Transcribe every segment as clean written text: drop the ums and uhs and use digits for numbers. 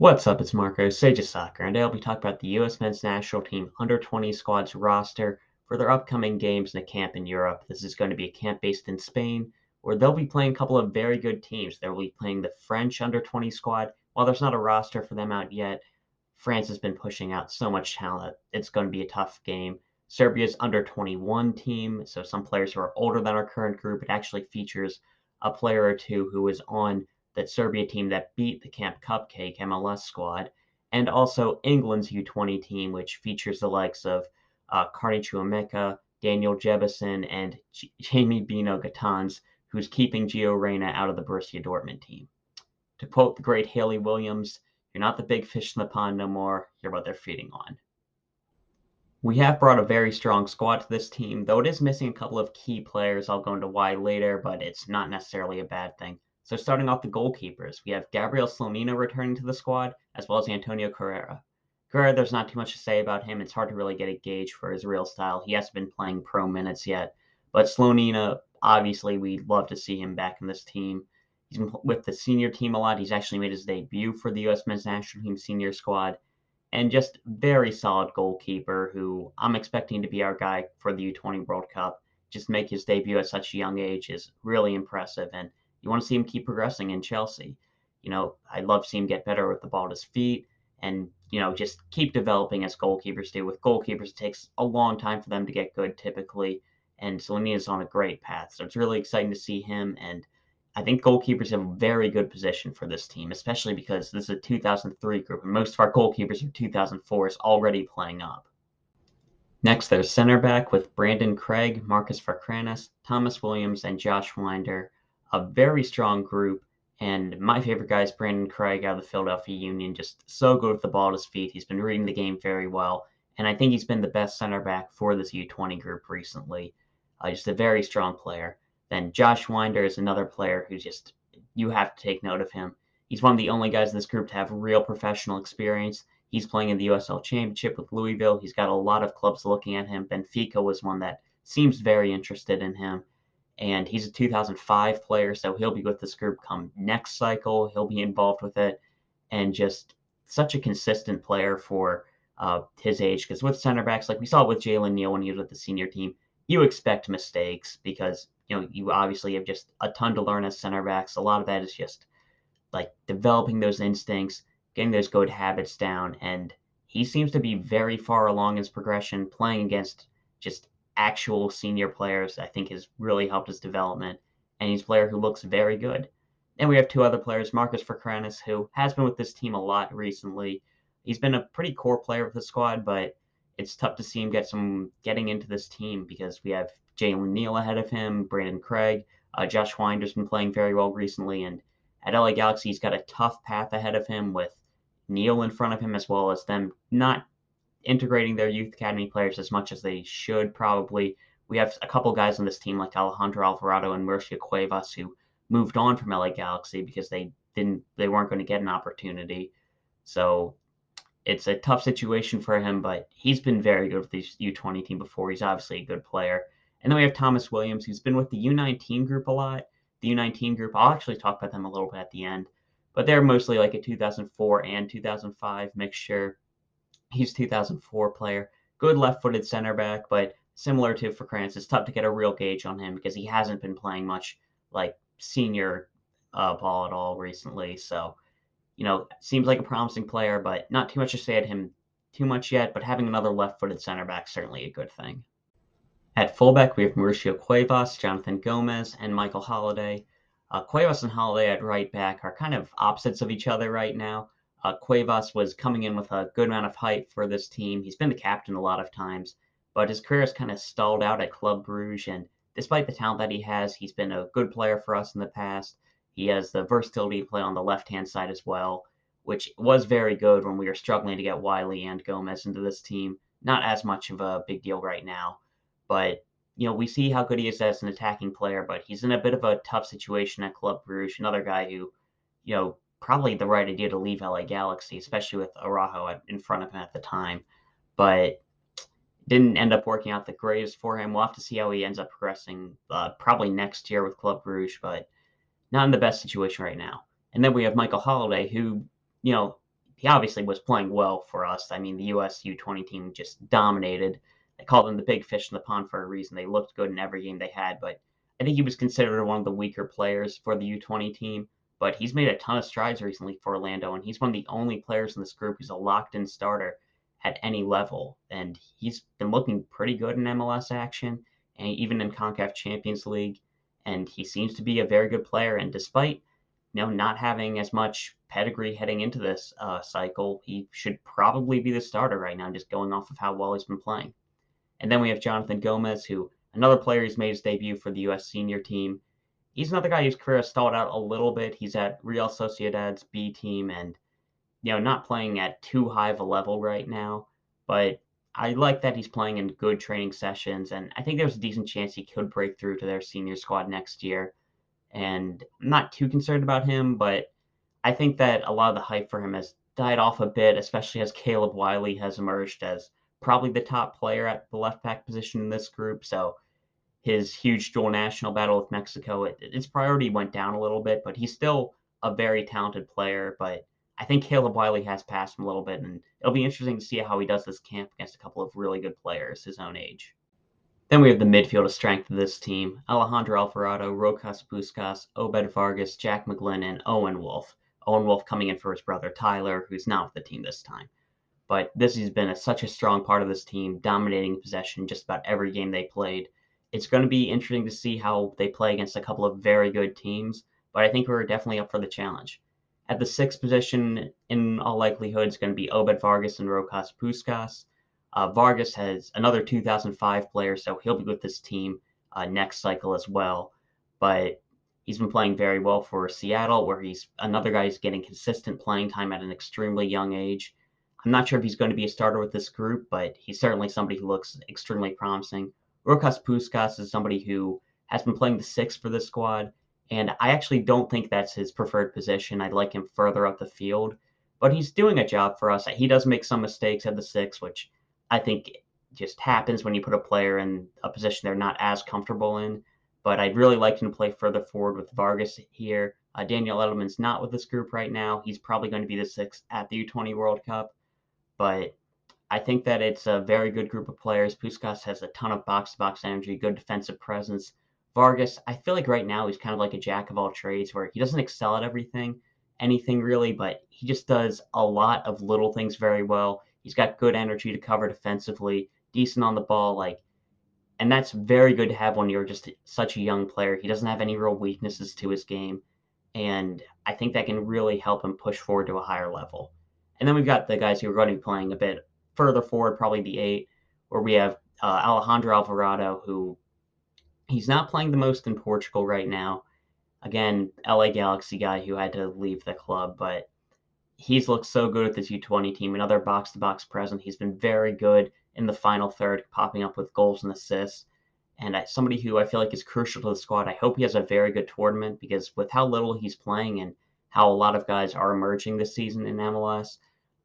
What's up? It's Marco, Sage of Soccer, and today I'll be talking about the U.S. men's national team under-20 squad's roster for their upcoming games in a camp in Europe. This is going to be a camp based in Spain, where they'll be playing a couple of very good teams. They'll be playing the French under-20 squad. While there's not a roster for them out yet, France has been pushing out so much talent. It's going to be a tough game. Serbia's under-21 team, so some players who are older than our current group. It actually features a player or two who is on that Serbia team that beat the Camp Cupcake MLS squad, and also England's U20 team, which features the likes of Carney Chuameka, Daniel Jebison, and Jamie Bino Gatans, who's keeping Gio Reyna out of the Borussia Dortmund team. To quote the great Haley Williams, "You're not the big fish in the pond no more, you're what they're feeding on." We have brought a very strong squad to this team, though it is missing a couple of key players. I'll go into why later, but it's not necessarily a bad thing. So starting off the goalkeepers, we have Gabriel Slonina returning to the squad, as well as Antonio Carrera. Carrera, there's not too much to say about him. It's hard to really get a gauge for his real style. He hasn't been playing pro minutes yet. But Slonina, obviously, we'd love to see him back in this team. He's been with the senior team a lot. He's actually made his debut for the U.S. men's national team senior squad, and just very solid goalkeeper who I'm expecting to be our guy for the U20 World Cup. Just make his debut at such a young age is really impressive, and you want to see him keep progressing in Chelsea. I'd love to see him get better with the ball at his feet and, just keep developing as goalkeepers do. With goalkeepers, it takes a long time for them to get good typically, and Selenia is on a great path. So it's really exciting to see him, and I think goalkeepers have a very good position for this team, especially because this is a 2003 group, and most of our goalkeepers are 2004s already playing up. Next, there's center back with Brandon Craig, Marcus Farkranis, Thomas Williams, and Josh Winder. A very strong group, and my favorite guy is Brandon Craig out of the Philadelphia Union. Just so good with the ball at his feet. He's been reading the game very well, and I think he's been the best center back for this U20 group recently. Just a very strong player. Then Josh Winder is another player who just, you have to take note of him. He's one of the only guys in this group to have real professional experience. He's playing in the USL Championship with Louisville. He's got a lot of clubs looking at him. Benfica was one that seems very interested in him. And he's a 2005 player, so he'll be with this group come next cycle. He'll be involved with it. And just such a consistent player for his age. Because with center backs, like we saw with Jalen Neal when he was with the senior team, you expect mistakes because you obviously have just a ton to learn as center backs. A lot of that is just like developing those instincts, getting those good habits down, and he seems to be very far along his progression. Playing against just actual senior players, I think, has really helped his development, and he's a player who looks very good. And we have two other players, Marcus Farkranis, who has been with this team a lot recently. He's been a pretty core player of the squad, but it's tough to see him getting into this team because we have Jalen Neal ahead of him, Brandon Craig, Josh Winder's been playing very well recently, and at LA Galaxy, he's got a tough path ahead of him with Neal in front of him, as well as them not integrating their youth academy players as much as they should probably. We have a couple guys on this team like Alejandro Alvarado and Murcia Cuevas who moved on from LA Galaxy because they weren't going to get an opportunity. So it's a tough situation for him, but he's been very good with the U20 team before. He's obviously a good player. And then we have Thomas Williams, who's been with the U19 group a lot. The U19 group, I'll actually talk about them a little bit at the end, but they're mostly like a 2004 and 2005 mixture. He's a 2004 player, good left-footed center back, but similar to Furkrantz, it's tough to get a real gauge on him because he hasn't been playing much like senior ball at all recently. So seems like a promising player, but not too much to say at him too much yet. But having another left-footed center back certainly a good thing. At fullback, we have Mauricio Cuevas, Jonathan Gomez, and Michael Holiday. Cuevas and Holiday at right back are kind of opposites of each other right now. Cuevas was coming in with a good amount of hype for this team. He's been the captain a lot of times, but his career has kind of stalled out at Club Brugge. And despite the talent that he has, he's been a good player for us in the past. He has the versatility to play on the left-hand side as well, which was very good when we were struggling to get Wiley and Gomez into this team. Not as much of a big deal right now. But, we see how good he is as an attacking player, but he's in a bit of a tough situation at Club Brugge. Another guy who, probably the right idea to leave LA Galaxy, especially with Araujo in front of him at the time. But didn't end up working out the greatest for him. We'll have to see how he ends up progressing probably next year with Club Brugge, but not in the best situation right now. And then we have Michael Holiday, who, he obviously was playing well for us. I mean, the US U20 team just dominated. They called him the big fish in the pond for a reason. They looked good in every game they had, but I think he was considered one of the weaker players for the U20 team. But he's made a ton of strides recently for Orlando, and he's one of the only players in this group who's a locked-in starter at any level. And he's been looking pretty good in MLS action, and even in CONCACAF Champions League. And he seems to be a very good player. And despite not having as much pedigree heading into this cycle, he should probably be the starter right now, just going off of how well he's been playing. And then we have Jonathan Gomez, who another player who's made his debut for the U.S. senior team. He's another guy whose career has stalled out a little bit. He's at Real Sociedad's B team, and not playing at too high of a level right now. But I like that he's playing in good training sessions, and I think there's a decent chance he could break through to their senior squad next year. And I'm not too concerned about him, but I think that a lot of the hype for him has died off a bit, especially as Caleb Wiley has emerged as probably the top player at the left back position in this group. So his huge dual national battle with Mexico, its priority went down a little bit, but he's still a very talented player. But I think Caleb Wiley has passed him a little bit, and it'll be interesting to see how he does this camp against a couple of really good players his own age. Then we have the midfield of strength of this team: Alejandro Alvarado, Rokas Puskas, Obed Vargas, Jack McGlynn, and Owen Wolf. Owen Wolf coming in for his brother Tyler, who's not with the team this time. But this has been such a strong part of this team, dominating possession just about every game they played. It's going to be interesting to see how they play against a couple of very good teams, but I think we're definitely up for the challenge. At the sixth position, in all likelihood, is going to be Obed Vargas and Rokas Puskas. Vargas has another 2005 player, so he'll be with this team next cycle as well. But he's been playing very well for Seattle, where he's another guy who's getting consistent playing time at an extremely young age. I'm not sure if he's going to be a starter with this group, but he's certainly somebody who looks extremely promising. Rokas Puskas is somebody who has been playing the six for this squad, and I actually don't think that's his preferred position. I'd like him further up the field, but he's doing a job for us. He does make some mistakes at the six, which I think just happens when you put a player in a position they're not as comfortable in. But I'd really like him to play further forward with Vargas here. Daniel Edelman's not with this group right now. He's probably going to be the sixth at the U20 World Cup. But I think that it's a very good group of players. Puskas has a ton of box-to-box energy, good defensive presence. Vargas, I feel like right now he's kind of like a jack of all trades, where he doesn't excel at anything really, but he just does a lot of little things very well. He's got good energy to cover defensively, decent on the ball, and that's very good to have when you're just such a young player. He doesn't have any real weaknesses to his game, and I think that can really help him push forward to a higher level. And then we've got the guys who are going to be playing a bit further forward, probably the eight, where we have Alejandro Alvarado, who he's not playing the most in Portugal right now. Again, LA Galaxy guy who had to leave the club, but he's looked so good with this U20 team. Another box-to-box presence. He's been very good in the final third, popping up with goals and assists. And somebody who I feel like is crucial to the squad. I hope he has a very good tournament, because with how little he's playing and how a lot of guys are emerging this season in MLS,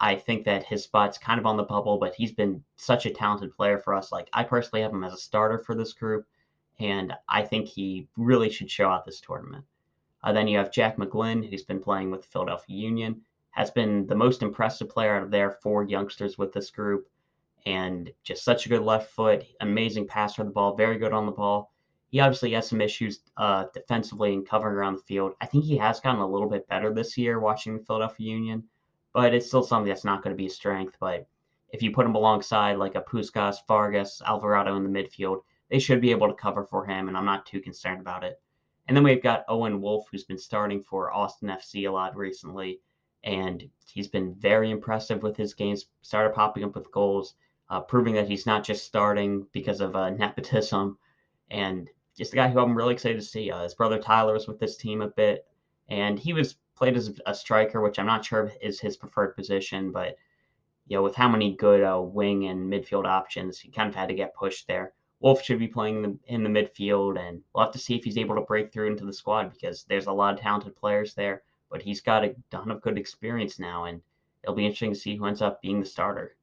I think that his spot's kind of on the bubble, but he's been such a talented player for us. Like, I personally have him as a starter for this group, and I think he really should show out this tournament. Then you have Jack McGlynn, who's been playing with the Philadelphia Union, has been the most impressive player out of their four youngsters with this group, and just such a good left foot, amazing passer of the ball, very good on the ball. He obviously has some issues defensively and covering around the field. I think he has gotten a little bit better this year watching the Philadelphia Union, but it's still something that's not going to be a strength. But if you put him alongside like a Puskas, Vargas, Alvarado in the midfield, they should be able to cover for him, and I'm not too concerned about it. And then we've got Owen Wolf, who's been starting for Austin FC a lot recently, and he's been very impressive with his games. Started popping up with goals, proving that he's not just starting because of nepotism, and just a guy who I'm really excited to see. His brother Tyler was with this team a bit, and he was played as a striker, which I'm not sure is his preferred position, but with how many good wing and midfield options, he kind of had to get pushed there. Wolf should be playing in the midfield, and we'll have to see if he's able to break through into the squad, because there's a lot of talented players there, but he's got a ton of good experience now, and it'll be interesting to see who ends up being the starter.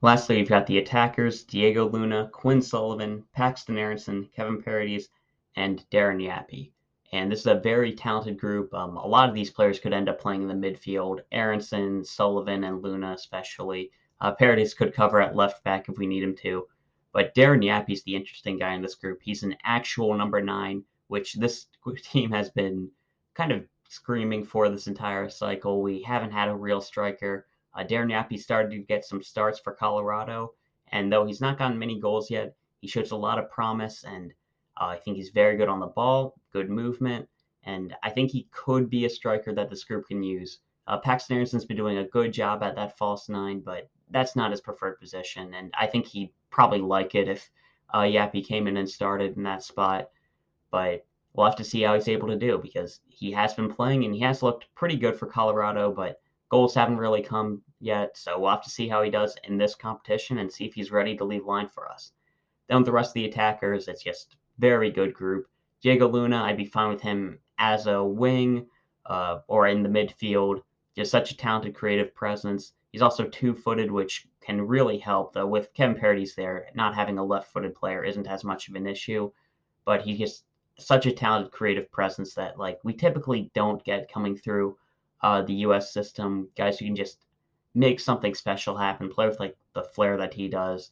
Lastly, we've got the attackers: Diego Luna, Quinn Sullivan, Paxton Aronson, Kevin Paredes, and Darren Yappy. And this is a very talented group. A lot of these players could end up playing in the midfield. Aronson, Sullivan, and Luna especially. Paradis could cover at left back if we need him to. But Darren Yappi's the interesting guy in this group. He's an actual number 9, which this team has been kind of screaming for this entire cycle. We haven't had a real striker. Darren Yappi started to get some starts for Colorado, and though he's not gotten many goals yet, he shows a lot of promise, and I think he's very good on the ball, good movement, and I think he could be a striker that this group can use. Paxton Aaronson's been doing a good job at that false 9, but that's not his preferred position, and I think he'd probably like it if Yappy came in and started in that spot. But we'll have to see how he's able to do because he has been playing and he has looked pretty good for Colorado, but goals haven't really come yet. So we'll have to see how he does in this competition and see if he's ready to lead line for us. Then with the rest of the attackers, it's just very good group. Diego Luna, I'd be fine with him as a wing or in the midfield. Just such a talented, creative presence. He's also two-footed, which can really help. Though with Kevin Paredes there, not having a left-footed player isn't as much of an issue. But he's just such a talented, creative presence that like we typically don't get coming through the U.S. system. Guys who can just make something special happen, play with like the flair that he does.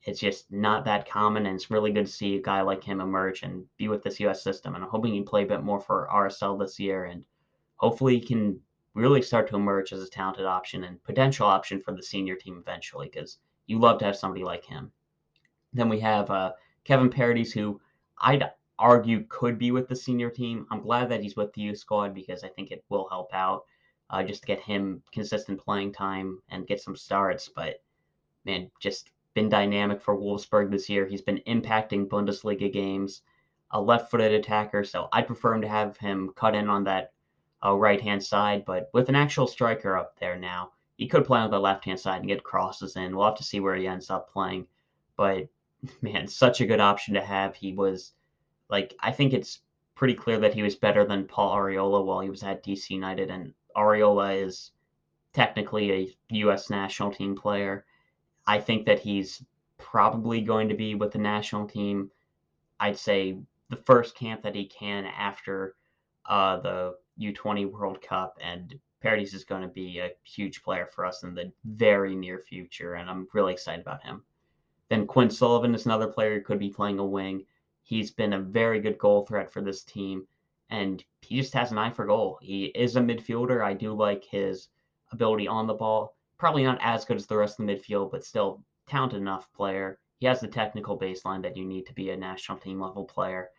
It's just not that common, and it's really good to see a guy like him emerge and be with this U.S. system. And I'm hoping he can play a bit more for RSL this year, and hopefully he can really start to emerge as a talented option and potential option for the senior team eventually, because you love to have somebody like him. Then we have Kevin Paredes, who I'd argue could be with the senior team. I'm glad that he's with the youth squad because I think it will help out just to get him consistent playing time and get some starts. But man, just been dynamic for Wolfsburg this year. He's been impacting Bundesliga games, a left-footed attacker, so I'd prefer him to have him cut in on that right-hand side. But with an actual striker up there now, he could play on the left-hand side and get crosses in. We'll have to see where he ends up playing. But man, such a good option to have. He was like, I think it's pretty clear that he was better than Paul Arriola while he was at DC United, and Arriola is technically a U.S. national team player. I think that he's probably going to be with the national team. I'd say the first camp that he can after the U20 World Cup, and Paredes is going to be a huge player for us in the very near future, and I'm really excited about him. Then Quinn Sullivan is another player who could be playing a wing. He's been a very good goal threat for this team, and he just has an eye for goal. He is a midfielder. I do like his ability on the ball. Probably not as good as the rest of the midfield, but still talented enough player. He has the technical baseline that you need to be a national team level player,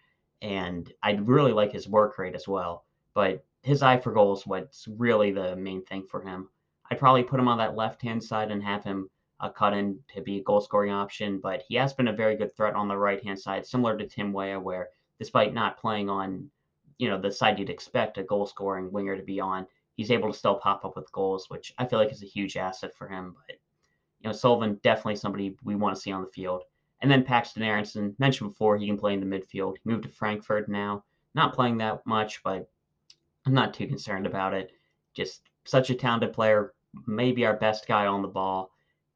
and I really like his work rate as well. But his eye for goal is what's really the main thing for him. I'd probably put him on that left hand side and have him cut in to be a goal scoring option, but he has been a very good threat on the right hand side, similar to Tim Weah, where despite not playing on, the side you'd expect a goal scoring winger to be on, he's able to still pop up with goals, which I feel like is a huge asset for him. But Sullivan definitely somebody we want to see on the field. And then Paxton Aronson, mentioned before, he can play in the midfield. He moved to Frankfurt now, not playing that much, but I'm not too concerned about it. Just such a talented player, maybe our best guy on the ball,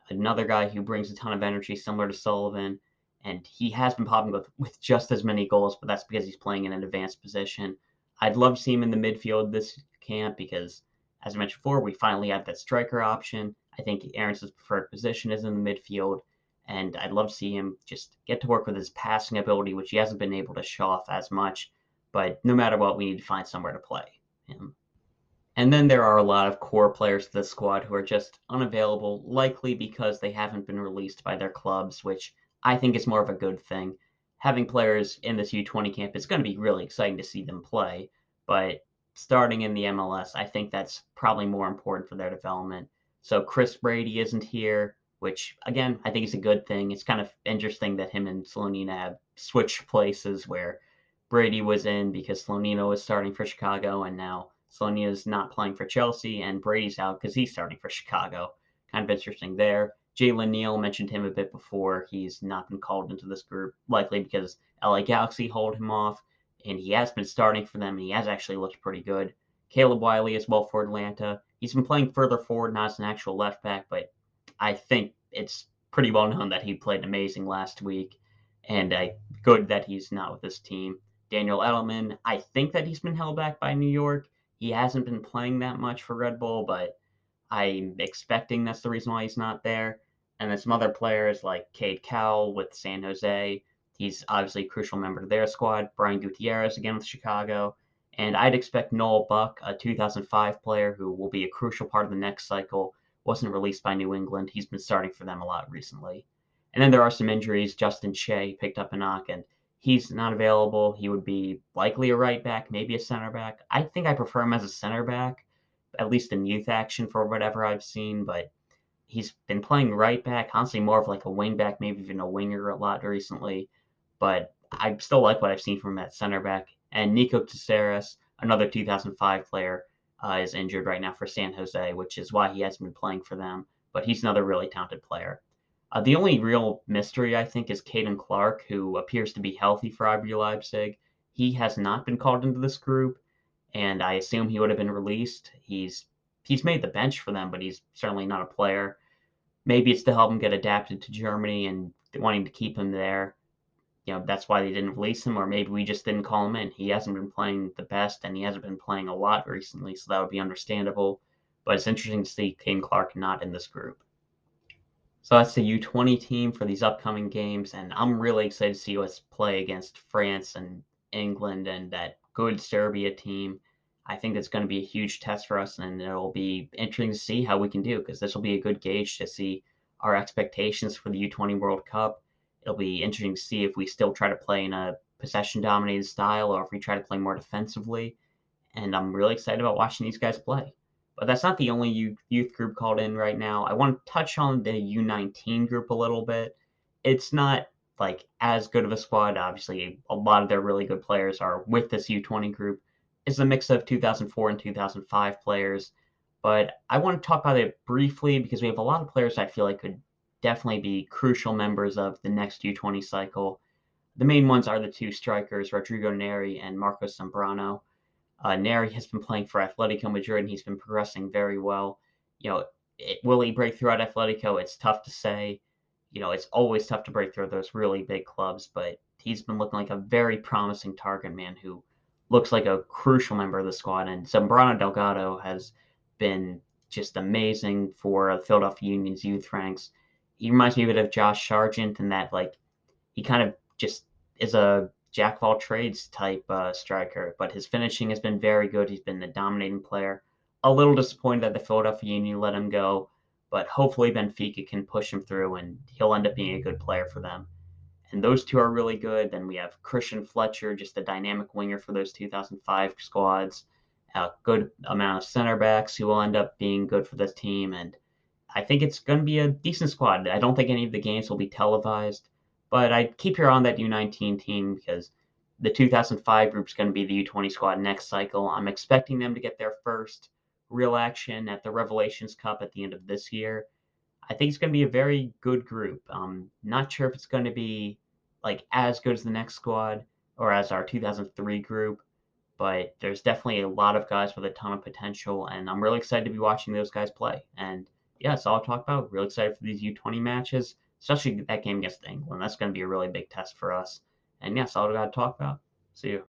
another guy who brings a ton of energy, similar to Sullivan. And he has been popping with just as many goals, but that's because he's playing in an advanced position. I'd love to see him in the midfield this camp because, as I mentioned before, we finally have that striker option. I think Aaronson's preferred position is in the midfield, and I'd love to see him just get to work with his passing ability, which he hasn't been able to show off as much. But no matter what, we need to find somewhere to play him. And then there are a lot of core players to this squad who are just unavailable, likely because they haven't been released by their clubs, which I think is more of a good thing. Having players in this U20 camp is going to be really exciting to see them play, but starting in the MLS, I think that's probably more important for their development. So Chris Brady isn't here, which again, I think is a good thing. It's kind of interesting that him and Slonina have switched places where Brady was in because Slonina was starting for Chicago, and now Slonia's not playing for Chelsea, and Brady's out because he's starting for Chicago. Kind of interesting there. Jalen Neal, mentioned him a bit before. He's not been called into this group, likely because LA Galaxy hold him off, and he has been starting for them, and he has actually looked pretty good. Caleb Wiley as well for Atlanta. He's been playing further forward, not as an actual left back, but I think it's pretty well known that he played amazing last week, and good that he's not with this team. Daniel Edelman, I think that he's been held back by New York. He hasn't been playing that much for Red Bull, but I'm expecting that's the reason why he's not there. And then some other players like Cade Cowell with San Jose. He's obviously a crucial member of their squad. Brian Gutierrez again with Chicago. And I'd expect Noel Buck, a 2005 player who will be a crucial part of the next cycle, wasn't released by New England. He's been starting for them a lot recently. And then there are some injuries. Justin Shea picked up a knock, and he's not available. He would be likely a right back, maybe a center back. I think I prefer him as a center back, at least in youth action for whatever I've seen, but he's been playing right back, honestly more of like a wing back, maybe even a winger a lot recently. But I still like what I've seen from him at center back. And Nico Caceres, another 2005 player, is injured right now for San Jose, which is why he hasn't been playing for them. But he's another really talented player. The only real mystery, I think, is Caden Clark, who appears to be healthy for RB Leipzig. He has not been called into this group, and I assume he would have been released. He's made the bench for them, but he's certainly not a player. Maybe it's to help him get adapted to Germany and wanting to keep him there. That's why they didn't release him, or maybe we just didn't call him in. He hasn't been playing the best, and he hasn't been playing a lot recently, so that would be understandable. But it's interesting to see Caden Clark not in this group. So that's the U20 team for these upcoming games, and I'm really excited to see us play against France and England and that good Serbia team. I think that's going to be a huge test for us, and it'll be interesting to see how we can do because this will be a good gauge to see our expectations for the U20 World Cup. It'll be interesting to see if we still try to play in a possession dominated style or if we try to play more defensively, and I'm really excited about watching these guys play. But that's not the only youth group called in right now. I want to touch on the U19 group a little bit. It's not like as good of a squad. Obviously, a lot of their really good players are with this U20 group. It's a mix of 2004 and 2005 players. But I want to talk about it briefly because we have a lot of players I feel like could definitely be crucial members of the next U20 cycle. The main ones are the two strikers, Rodrigo Neri and Marcos Zambrano. Neri has been playing for Atletico Madrid, and he's been progressing very well. Will he break through at Atletico? It's tough to say. It's always tough to break through those really big clubs, but he's been looking like a very promising target man who looks like a crucial member of the squad. And Zambrano Delgado has been just amazing for Philadelphia Union's youth ranks. He reminds me a bit of Josh Sargent in that, like, he kind of just is a jack of all trades type striker, but his finishing has been very good. He's been the dominating player. A little disappointed that the Philadelphia Union let him go, but hopefully Benfica can push him through and he'll end up being a good player for them. And those two are really good. Then we have Christian Fletcher, just a dynamic winger for those 2005 squads. A good amount of center backs who will end up being good for this team. And I think it's going to be a decent squad. I don't think any of the games will be televised, but I'd keep your eye on that U19 team because the 2005 group is going to be the U20 squad next cycle. I'm expecting them to get their first real action at the Revelations Cup at the end of this year. I think it's going to be a very good group. Not sure if it's going to be like as good as the next squad or as our 2003 group, but there's definitely a lot of guys with a ton of potential, and I'm really excited to be watching those guys play. And yeah, that's all I'll talk about. Really excited for these U20 matches, especially that game against England. That's going to be a really big test for us. And yeah, that's all I got to talk about. See you.